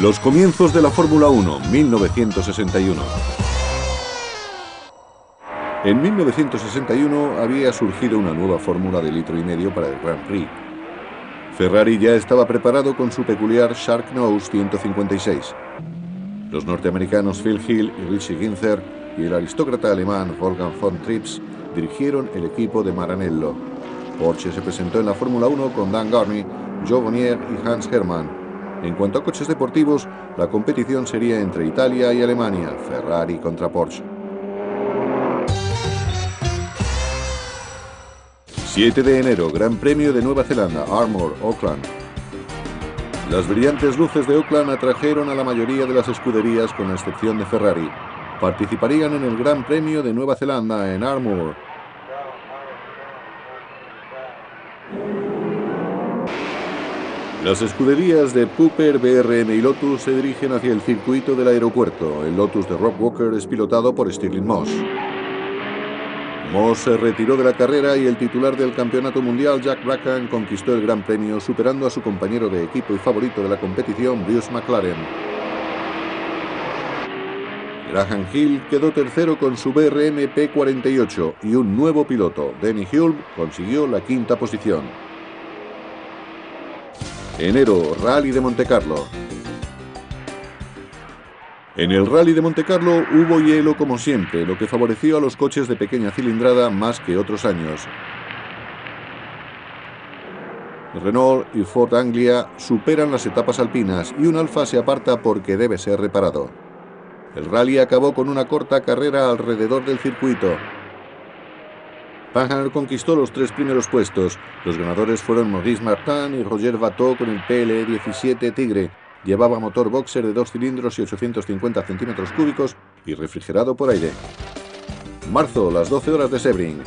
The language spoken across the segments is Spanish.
Los comienzos de la Fórmula 1, 1961. En 1961 había surgido una nueva fórmula de litro y medio para el Grand Prix. Ferrari ya estaba preparado con su peculiar Shark Nose 156. Los norteamericanos Phil Hill y Richie Ginther y el aristócrata alemán Wolfgang von Trips dirigieron el equipo de Maranello. Porsche se presentó en la Fórmula 1 con Dan Gurney, Joe Bonnier y Hans Hermann. En cuanto a coches deportivos, la competición sería entre Italia y Alemania, Ferrari contra Porsche. 7 de enero, Gran Premio de Nueva Zelanda, Armour, Auckland. Las brillantes luces de Auckland atrajeron a la mayoría de las escuderías, con la excepción de Ferrari. Participarían en el Gran Premio de Nueva Zelanda, en Armour. Las escuderías de Cooper, BRM y Lotus se dirigen hacia el circuito del aeropuerto. El Lotus de Rob Walker es pilotado por Stirling Moss. Moss se retiró de la carrera y el titular del campeonato mundial, Jack Brabham, conquistó el Gran Premio, superando a su compañero de equipo y favorito de la competición, Bruce McLaren. Graham Hill quedó tercero con su BRM P48 y un nuevo piloto, Denny Hulme, consiguió la quinta posición. Enero, Rally de Montecarlo. En el Rally de Montecarlo hubo hielo como siempre, lo que favoreció a los coches de pequeña cilindrada más que otros años. Renault y Ford Anglia superan las etapas alpinas y un Alfa se aparta porque debe ser reparado. El rally acabó con una corta carrera alrededor del circuito. Panhard conquistó los 3 primeros puestos. Los ganadores fueron Maurice Martin y Roger Vateau con el PL17 Tigre. Llevaba motor boxer de 2 cilindros y 850 centímetros cúbicos y refrigerado por aire. Marzo, las 12 horas de Sebring.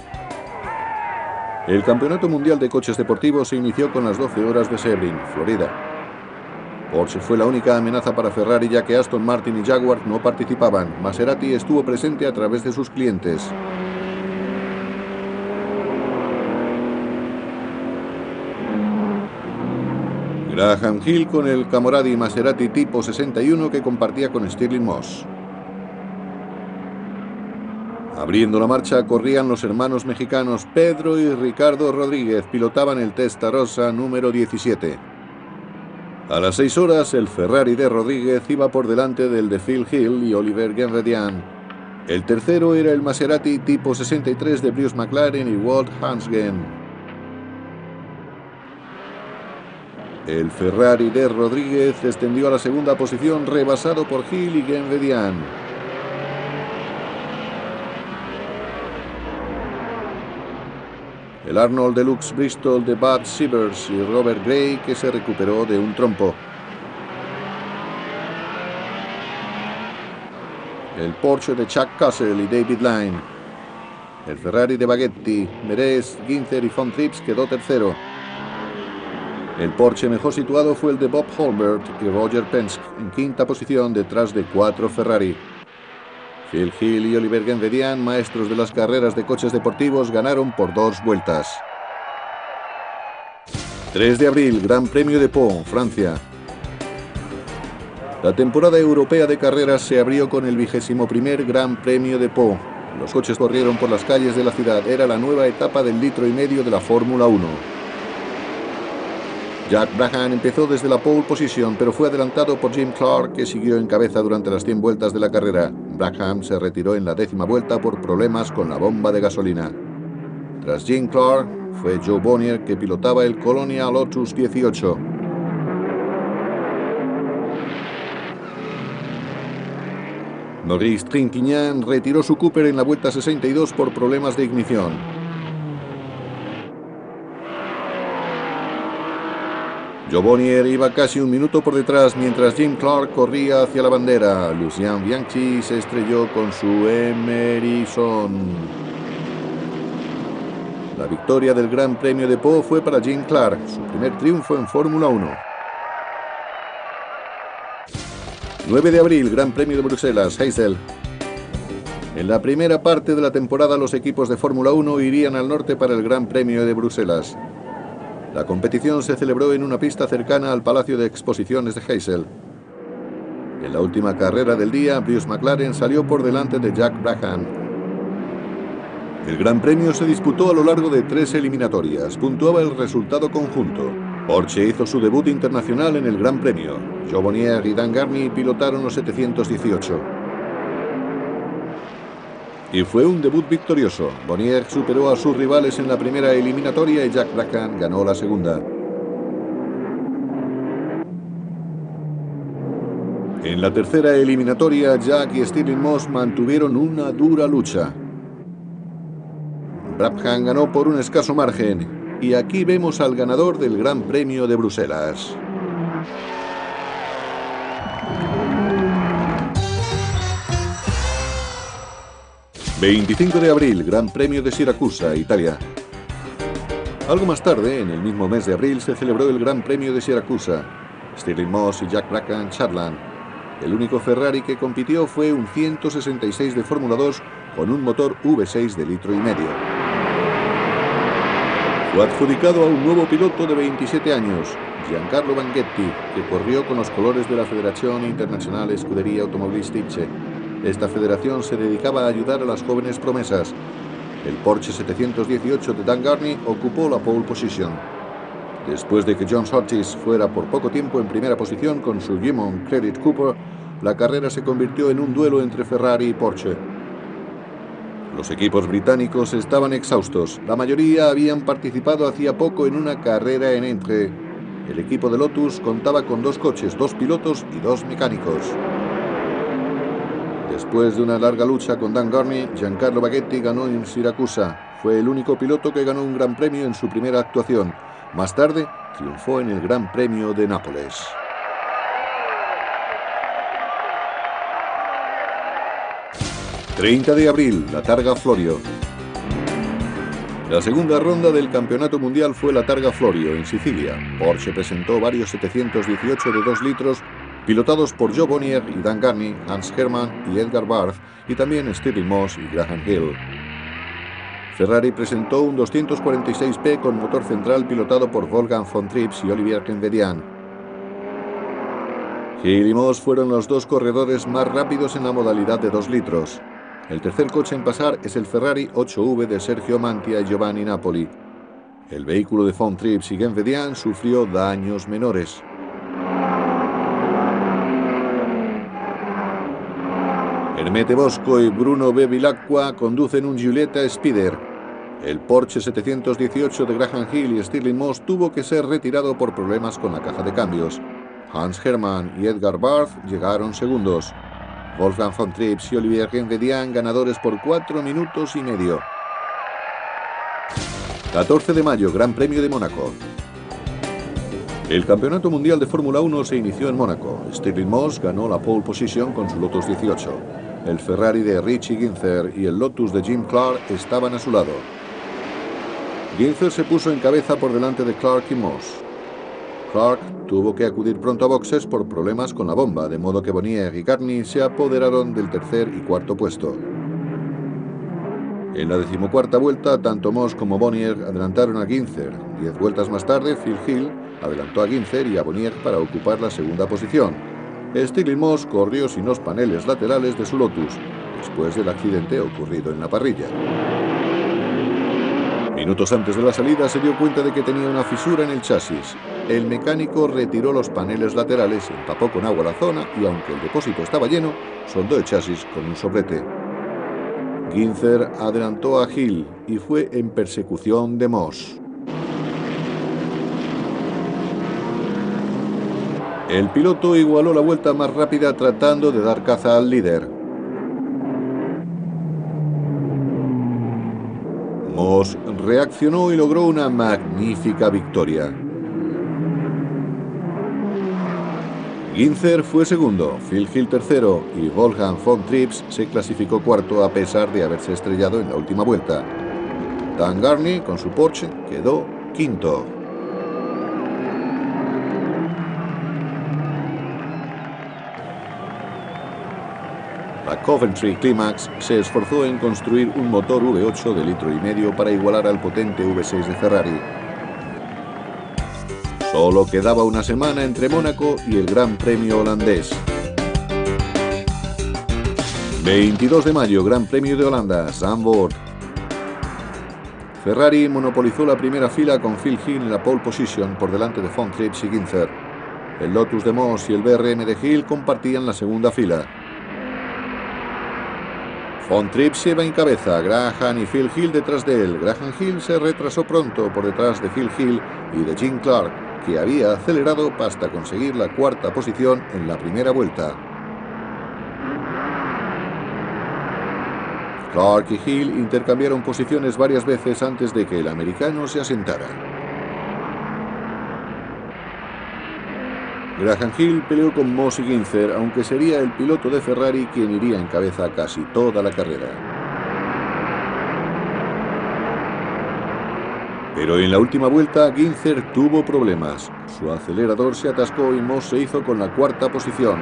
El Campeonato Mundial de Coches Deportivos se inició con las 12 horas de Sebring, Florida. Porsche fue la única amenaza para Ferrari, ya que Aston Martin y Jaguar no participaban. Maserati estuvo presente a través de sus clientes. Graham Hill con el Camoradi Maserati tipo 61 que compartía con Stirling Moss. Abriendo la marcha corrían los hermanos mexicanos Pedro y Ricardo Rodríguez, pilotaban el Testarossa número 17. A las 6 horas el Ferrari de Rodríguez iba por delante del de Phil Hill y Oliver Genredian. El tercero era el Maserati tipo 63 de Bruce McLaren y Walt Hansgen. El Ferrari de Rodríguez descendió a la segunda posición, rebasado por Hill y Genredian. El Arnold Deluxe Bristol de Bud Sievers y Robert Gray, que se recuperó de un trompo. El Porsche de Chuck Castle y David Line. El Ferrari de Baghetti, Merez, Ginther y Von Trips quedó tercero. El Porsche mejor situado fue el de Bob Holbert y Roger Penske, en quinta posición detrás de 4 Ferrari. Phil Hill y Oliver Genredian, maestros de las carreras de coches deportivos, ganaron por 2 vueltas. 3 de abril, Gran Premio de Pau, Francia. La temporada europea de carreras se abrió con el 21º Gran Premio de Pau. Los coches corrieron por las calles de la ciudad. Era la nueva etapa del litro y medio de la Fórmula 1. Jack Brabham empezó desde la pole position, pero fue adelantado por Jim Clark, que siguió en cabeza durante las 100 vueltas de la carrera. Brabham se retiró en la 10ª vuelta por problemas con la bomba de gasolina. Tras Jim Clark fue Joe Bonnier, que pilotaba el Colonia Lotus 18. Maurice Trintignant retiró su Cooper en la vuelta 62 por problemas de ignición. Joe Bonnier iba casi un minuto por detrás mientras Jim Clark corría hacia la bandera. Lucien Bianchi se estrelló con su Emerson. La victoria del Gran Premio de Pau fue para Jim Clark, su primer triunfo en Fórmula 1. 9 de abril, Gran Premio de Bruselas, Heysel. En la primera parte de la temporada los equipos de Fórmula 1 irían al norte para el Gran Premio de Bruselas. La competición se celebró en una pista cercana al Palacio de Exposiciones de Heysel. En la última carrera del día, Bruce McLaren salió por delante de Jack Brabham. El Gran Premio se disputó a lo largo de 3 eliminatorias, puntuaba el resultado conjunto. Porsche hizo su debut internacional en el Gran Premio. Joe Bonnier y Dan Gurney pilotaron los 718. Y fue un debut victorioso. Bonnier superó a sus rivales en la primera eliminatoria y Jack Brabham ganó la segunda. En la tercera eliminatoria, Jack y Stirling Moss mantuvieron una dura lucha. Brabham ganó por un escaso margen, y aquí vemos al ganador del Gran Premio de Bruselas. ...25 de abril, Gran Premio de Siracusa, Italia. Algo más tarde, en el mismo mes de abril, se celebró el Gran Premio de Siracusa. Stirling Moss y Jack Brabham charlan. El único Ferrari que compitió fue un 166 de Fórmula 2 con un motor V6 de litro y medio. Fue adjudicado a un nuevo piloto de 27 años, Giancarlo Baghetti, que corrió con los colores de la Federazione Internazionale Scuderie Automobilistiche. Esta federación se dedicaba a ayudar a las jóvenes promesas. El Porsche 718 de Dan Gurney ocupó la pole position. Después de que John Surtees fuera por poco tiempo en primera posición con su Gammon Credit Cooper, la carrera se convirtió en un duelo entre Ferrari y Porsche. Los equipos británicos estaban exhaustos. La mayoría habían participado hacía poco en una carrera en Entre. El equipo de Lotus contaba con 2 coches, 2 pilotos y 2 mecánicos. Después de una larga lucha con Dan Gurney, Giancarlo Baghetti ganó en Siracusa. Fue el único piloto que ganó un Gran Premio en su primera actuación. Más tarde, triunfó en el Gran Premio de Nápoles. ...30 de abril, la Targa Florio. La segunda ronda del Campeonato Mundial fue la Targa Florio, en Sicilia. Porsche presentó varios 718 de 2 litros, pilotados por Joe Bonnier y Dan Gurney, Hans Hermann y Edgar Barth, y también Stirling Moss y Graham Hill. Ferrari presentó un 246P con motor central pilotado por Wolfgang von Trips y Olivier Renvedian. Hill y Moss fueron los 2 corredores más rápidos en la modalidad de 2 litros. El tercer coche en pasar es el Ferrari 8V de Sergio Mantia y Giovanni Napoli. El vehículo de von Trips y Renvedian sufrió daños menores. Hermete Bosco y Bruno Bevilacqua conducen un Giulietta Spider. El Porsche 718 de Graham Hill y Stirling Moss tuvo que ser retirado por problemas con la caja de cambios. Hans Hermann y Edgar Barth llegaron segundos. Wolfgang von Trips y Olivier Renvedian ganadores por 4 minutos y medio. 14 de mayo, Gran Premio de Mónaco. El Campeonato Mundial de Fórmula 1 se inició en Mónaco. Stirling Moss ganó la pole position con su Lotus 18. El Ferrari de Richie Ginther y el Lotus de Jim Clark estaban a su lado. Ginther se puso en cabeza por delante de Clark y Moss. Clark tuvo que acudir pronto a boxes por problemas con la bomba, de modo que Bonnier y Gurney se apoderaron del tercer y cuarto puesto. En la 14ª vuelta, tanto Moss como Bonnier adelantaron a Ginther. 10 vueltas más tarde, Phil Hill adelantó a Ginther y a Bonnier para ocupar la segunda posición. Stirling Moss corrió sin los paneles laterales de su Lotus, después del accidente ocurrido en la parrilla. Minutos antes de la salida se dio cuenta de que tenía una fisura en el chasis. El mecánico retiró los paneles laterales, empapó con agua la zona y, aunque el depósito estaba lleno, soldó el chasis con un soplete. Ginther adelantó a Hill y fue en persecución de Moss. El piloto igualó la vuelta más rápida tratando de dar caza al líder. Moss reaccionó y logró una magnífica victoria. Ginther fue segundo, Phil Hill tercero y Wolfgang von Trips se clasificó cuarto a pesar de haberse estrellado en la última vuelta. Dan Gurney, con su Porsche, quedó quinto. La Coventry Climax se esforzó en construir un motor V8 de litro y medio para igualar al potente V6 de Ferrari. Solo quedaba una semana entre Mónaco y el Gran Premio holandés. 22 de mayo, Gran Premio de Holanda, Zandvoort. Ferrari monopolizó la primera fila con Phil Hill en la pole position por delante de Von Trips y Ginther. El Lotus de Moss y el BRM de Hill compartían la segunda fila. Von Trips iba en cabeza, Graham y Phil Hill detrás de él. Graham Hill se retrasó pronto por detrás de Phil Hill y de Jim Clark, que había acelerado hasta conseguir la cuarta posición en la primera vuelta. Clark y Hill intercambiaron posiciones varias veces antes de que el americano se asentara. Graham Hill peleó con Moss y Ginther, aunque sería el piloto de Ferrari quien iría en cabeza casi toda la carrera. Pero en la última vuelta, Ginther tuvo problemas. Su acelerador se atascó y Moss se hizo con la cuarta posición.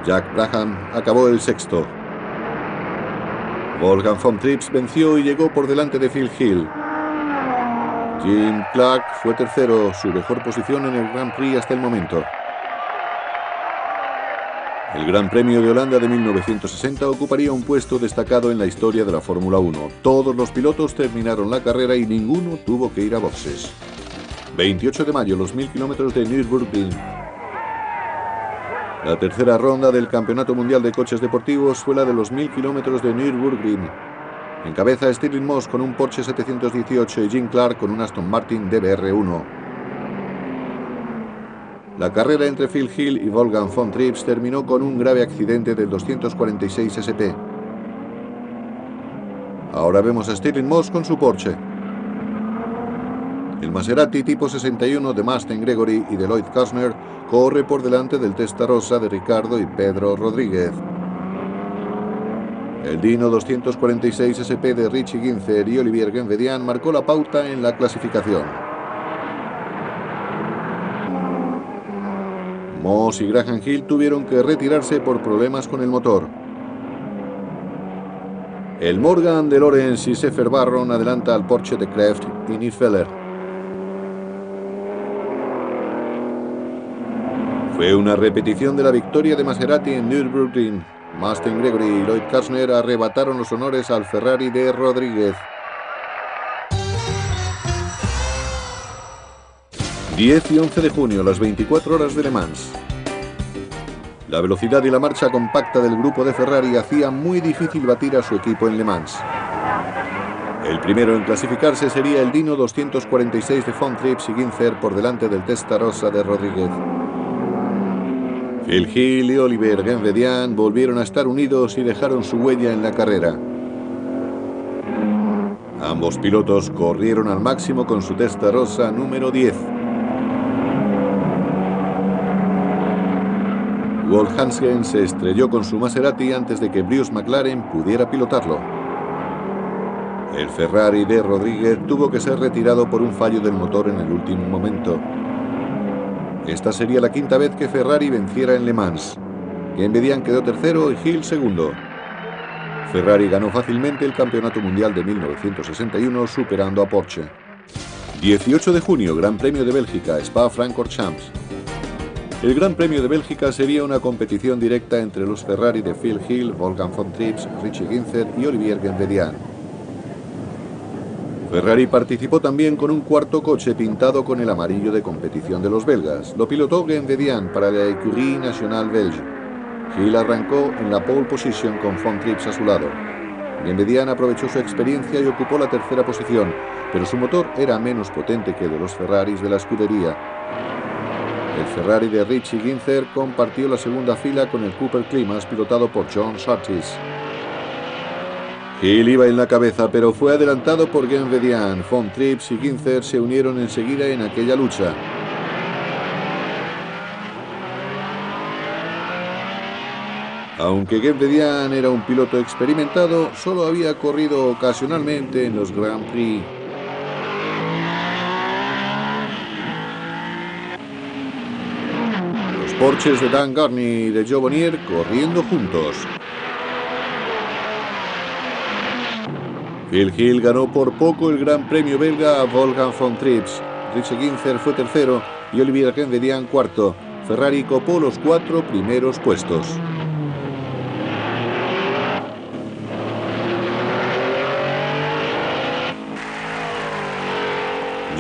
Jack Brabham acabó el sexto. Wolfgang von Trips venció y llegó por delante de Phil Hill. Jim Clark fue tercero, su mejor posición en el Grand Prix hasta el momento. El Gran Premio de Holanda de 1960 ocuparía un puesto destacado en la historia de la Fórmula 1. Todos los pilotos terminaron la carrera y ninguno tuvo que ir a boxes. 28 de mayo, los 1000 kilómetros de Nürburgring. La tercera ronda del Campeonato Mundial de Coches Deportivos fue la de los 1000 kilómetros de Nürburgring. Encabeza Stirling Moss con un Porsche 718 y Jim Clark con un Aston Martin DBR1. La carrera entre Phil Hill y Wolfgang von Trips terminó con un grave accidente del 246 SP. Ahora vemos a Stirling Moss con su Porsche. El Maserati tipo 61 de Mustang Gregory y de Lloyd Kastner corre por delante del Testarossa de Ricardo y Pedro Rodríguez. El Dino 246 SP de Richie Ginther y Olivier Genvedian marcó la pauta en la clasificación. Moss y Graham Hill tuvieron que retirarse por problemas con el motor. El Morgan de Lawrence y Sefer Barron adelanta al Porsche de Kreft y Niefeller. Fue una repetición de la victoria de Maserati en Nürburgring. Mustang Gregory y Lloyd Kastner arrebataron los honores al Ferrari de Rodríguez. 10 y 11 de junio, las 24 horas de Le Mans. La velocidad y la marcha compacta del grupo de Ferrari hacía muy difícil batir a su equipo en Le Mans. El primero en clasificarse sería el Dino 246 de Von Trips y Ginther por delante del Testarossa de Rodríguez. Phil Hill y Olivier Genvedian volvieron a estar unidos y dejaron su huella en la carrera. Ambos pilotos corrieron al máximo con su Testarossa número 10. Walt Hansgen se estrelló con su Maserati antes de que Bruce McLaren pudiera pilotarlo. El Ferrari de Rodríguez tuvo que ser retirado por un fallo del motor en el último momento. Esta sería la quinta vez que Ferrari venciera en Le Mans. Genvedian quedó tercero y Hill segundo. Ferrari ganó fácilmente el Campeonato Mundial de 1961 superando a Porsche. 18 de junio, Gran Premio de Bélgica, Spa-Francorchamps. El Gran Premio de Bélgica sería una competición directa entre los Ferrari de Phil Hill, Wolfgang von Trips, Richie Ginther y Olivier Genvedian. Ferrari participó también con un cuarto coche pintado con el amarillo de competición de los belgas. Lo pilotó Genvedian para la Écurie Nationale Belge. Hill arrancó en la pole position con von Trips a su lado. Genvedian aprovechó su experiencia y ocupó la tercera posición, pero su motor era menos potente que el de los Ferraris de la escudería. El Ferrari de Richie Ginther compartió la segunda fila con el Cooper Climas pilotado por John Surtees. Hill iba en la cabeza, pero fue adelantado por Genvedian. Von Trips y Ginther se unieron enseguida en aquella lucha. Aunque Genvedian era un piloto experimentado, solo había corrido ocasionalmente en los Grand Prix. Los Porsches de Dan Gurney y de Joe Bonnier corriendo juntos. Phil Hill ganó por poco el Gran Premio belga a Wolfgang von Trips. Richie Ginther fue tercero y Olivier Gendedian cuarto. Ferrari copó los 4 primeros puestos.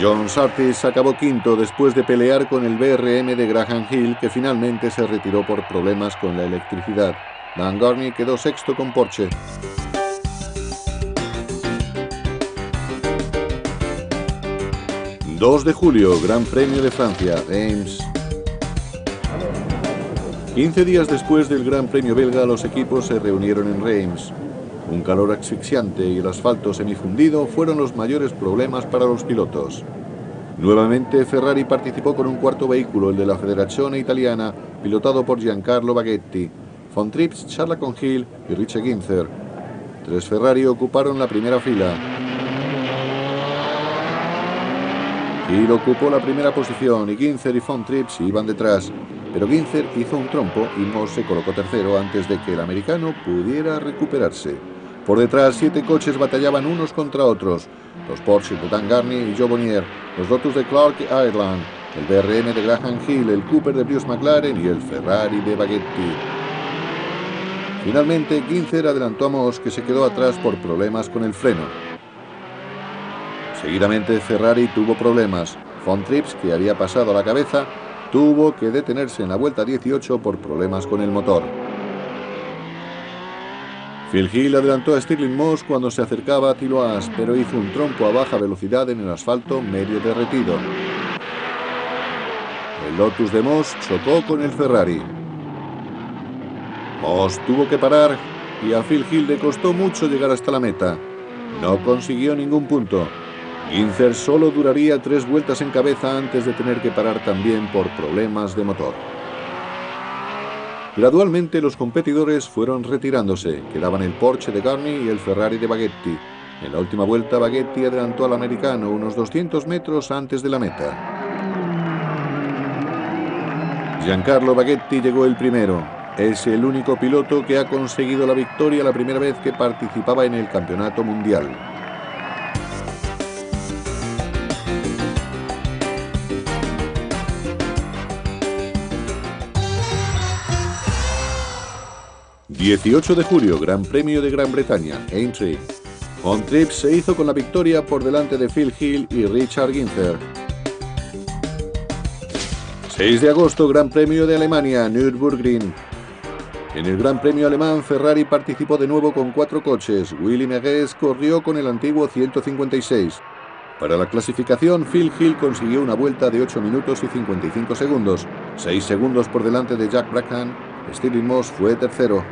John Surtees acabó quinto después de pelear con el BRM de Graham Hill, que finalmente se retiró por problemas con la electricidad. Dan Gurney quedó sexto con Porsche. 2 de julio, Gran Premio de Francia, Reims. 15 días después del Gran Premio belga, los equipos se reunieron en Reims. Un calor asfixiante y el asfalto semifundido fueron los mayores problemas para los pilotos. Nuevamente, Ferrari participó con un cuarto vehículo, el de la Federazione Italiana, pilotado por Giancarlo Baghetti. Von Trips charla con Hill y Richie Ginther. 3 Ferrari ocuparon la primera fila. Hill ocupó la primera posición y Ginther y Von Trips iban detrás, pero Ginther hizo un trompo y Moss se colocó tercero antes de que el americano pudiera recuperarse. Por detrás, 7 coches batallaban unos contra otros: los Porsche de Dan Gurney y Joe Bonnier, los Lotus de Clark y Ireland, el BRM de Graham Hill, el Cooper de Bruce McLaren y el Ferrari de Baghetti. Finalmente, Ginther adelantó a Moss, que se quedó atrás por problemas con el freno. Seguidamente, Ferrari tuvo problemas. Von Trips, que había pasado a la cabeza, tuvo que detenerse en la vuelta 18 por problemas con el motor. Phil Hill adelantó a Stirling Moss cuando se acercaba a Tiloas, pero hizo un trompo a baja velocidad en el asfalto medio derretido. El Lotus de Moss chocó con el Ferrari. Moss tuvo que parar y a Phil Hill le costó mucho llegar hasta la meta. No consiguió ningún punto. Ginther solo duraría 3 vueltas en cabeza antes de tener que parar también por problemas de motor. Gradualmente los competidores fueron retirándose. Quedaban el Porsche de Gurney y el Ferrari de Baghetti. En la última vuelta, Baghetti adelantó al americano unos 200 metros antes de la meta. Giancarlo Baghetti llegó el primero. Es el único piloto que ha conseguido la victoria la primera vez que participaba en el campeonato mundial. ...18 de julio, Gran Premio de Gran Bretaña, Aintree. Von Trips se hizo con la victoria por delante de Phil Hill y Richard Ginther. 6 de agosto, Gran Premio de Alemania, Nürburgring. En el Gran Premio alemán, Ferrari participó de nuevo con 4 coches. Willy Megues corrió con el antiguo 156. Para la clasificación, Phil Hill consiguió una vuelta de 8 minutos y 55 segundos, 6 segundos por delante de Jack Brabham. Stirling Moss fue tercero.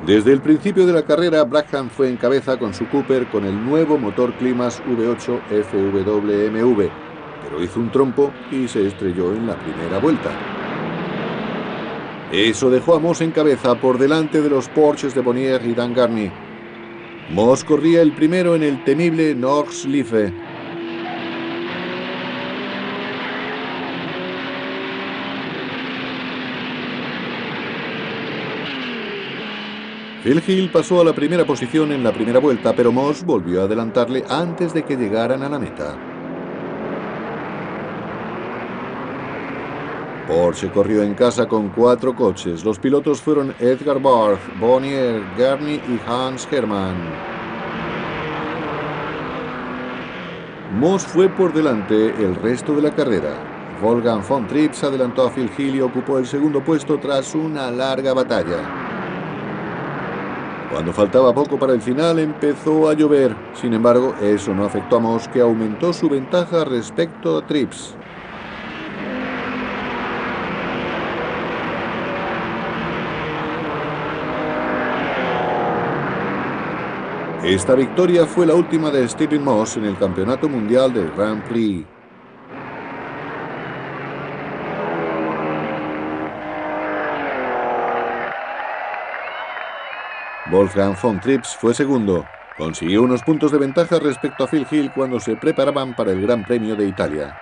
Desde el principio de la carrera, Brabham fue en cabeza con su Cooper con el nuevo motor Climax V8 FWMV, pero hizo un trompo y se estrelló en la primera vuelta. Eso dejó a Moss en cabeza por delante de los Porsches de Bonnier y Dan Gurney. Moss corría el primero en el temible Nordschleife. Phil Hill pasó a la primera posición en la primera vuelta, pero Moss volvió a adelantarle antes de que llegaran a la meta. Porsche corrió en casa con 4 coches. Los pilotos fueron Edgar Barth, Bonnier, Gurney y Hans Hermann. Moss fue por delante el resto de la carrera. Wolfgang von Trips adelantó a Phil Hill y ocupó el segundo puesto tras una larga batalla. Cuando faltaba poco para el final, empezó a llover. Sin embargo, eso no afectó a Moss, que aumentó su ventaja respecto a Trips. Esta victoria fue la última de Stirling Moss en el Campeonato Mundial del Grand Prix. Wolfgang von Trips fue segundo. Consiguió unos puntos de ventaja respecto a Phil Hill cuando se preparaban para el Gran Premio de Italia.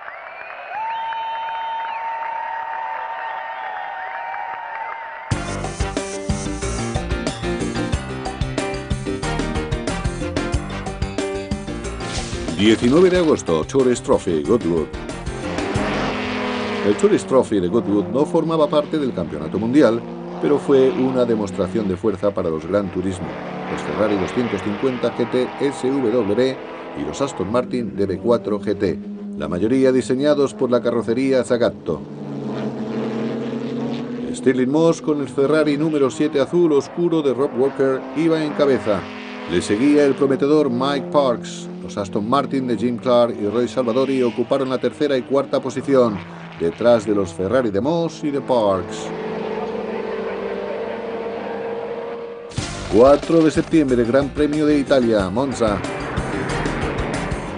19 de agosto, Tourist Trophy, Goodwood. El Tourist Trophy de Goodwood no formaba parte del campeonato mundial, pero fue una demostración de fuerza para los Gran Turismo, los Ferrari 250 GT SW y los Aston Martin DB4 GT, la mayoría diseñados por la carrocería Zagato. Stirling Moss, con el Ferrari número 7 azul oscuro de Rob Walker, iba en cabeza. Le seguía el prometedor Mike Parks. Los Aston Martin de Jim Clark y Roy Salvadori ocuparon la tercera y cuarta posición, detrás de los Ferrari de Moss y de Parks. 4 de septiembre, Gran Premio de Italia, Monza.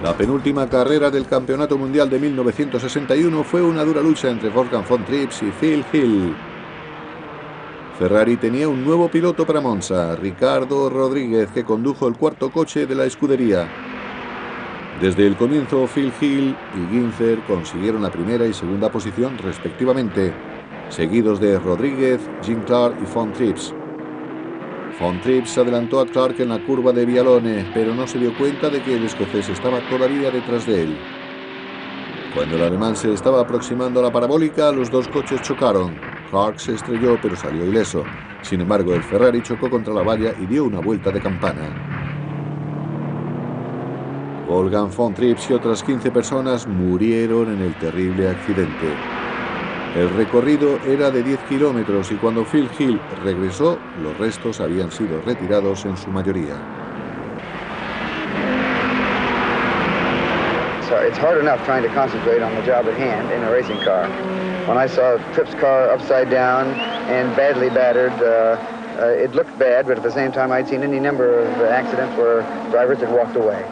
La penúltima carrera del Campeonato Mundial de 1961 fue una dura lucha entre Wolfgang von Trips y Phil Hill. Ferrari tenía un nuevo piloto para Monza, Ricardo Rodríguez, que condujo el cuarto coche de la escudería. Desde el comienzo, Phil Hill y Ginther consiguieron la primera y segunda posición respectivamente, seguidos de Rodríguez, Jim Clark y von Trips. Von Trips adelantó a Clark en la curva de Vialone, pero no se dio cuenta de que el escocés estaba todavía detrás de él. Cuando el alemán se estaba aproximando a la parabólica, los dos coches chocaron. Clark se estrelló, pero salió ileso. Sin embargo, el Ferrari chocó contra la valla y dio una vuelta de campana. Wolfgang von Trips y otras 15 personas murieron en el terrible accidente. El recorrido era de 10 kilómetros y cuando Phil Hill regresó, los restos habían sido retirados en su mayoría. It's hard enough trying to concentrate on the job at hand in a racing car. When I saw Tripp's car upside down and badly battered, it looked bad, but at the same time I'd seen any number of accidents where drivers had walked away.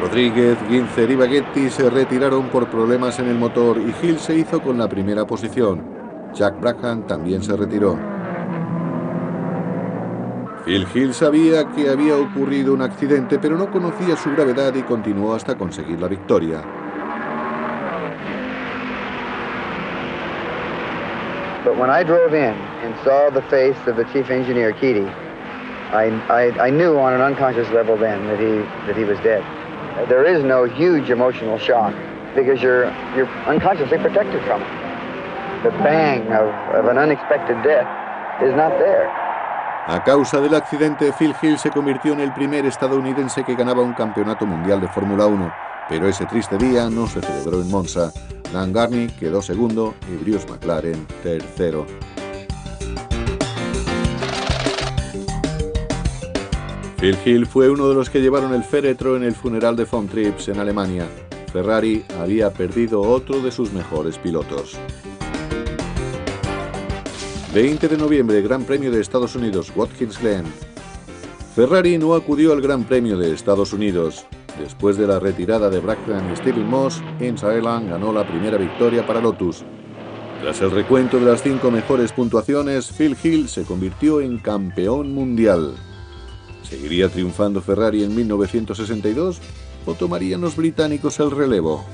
Rodríguez, Ginther y Baghetti se retiraron por problemas en el motor y Hill se hizo con la primera posición. Jack Brabham también se retiró. Phil Hill sabía que había ocurrido un accidente, pero no conocía su gravedad y continuó hasta conseguir la victoria. But when I drove in and saw the face of the chief engineer, Keaty, I knew on an unconscious level then that he was dead. There is no huge emotional shock because you're unconsciously protected from it. The bang of an unexpected death is not there. A causa del accidente, Phil Hill se convirtió en el primer estadounidense que ganaba un campeonato mundial de Fórmula 1, pero ese triste día no se celebró en Monza. Dan Gurney quedó segundo y Bruce McLaren tercero. Phil Hill fue uno de los que llevaron el féretro en el funeral de von Trips en Alemania. Ferrari había perdido otro de sus mejores pilotos. 20 de noviembre, Gran Premio de Estados Unidos, Watkins Glen. Ferrari no acudió al Gran Premio de Estados Unidos. Después de la retirada de Brabham y Stirling Moss, Ins Ireland ganó la primera victoria para Lotus. Tras el recuento de las 5 mejores puntuaciones, Phil Hill se convirtió en campeón mundial. ¿Seguiría triunfando Ferrari en 1962 o tomarían los británicos el relevo?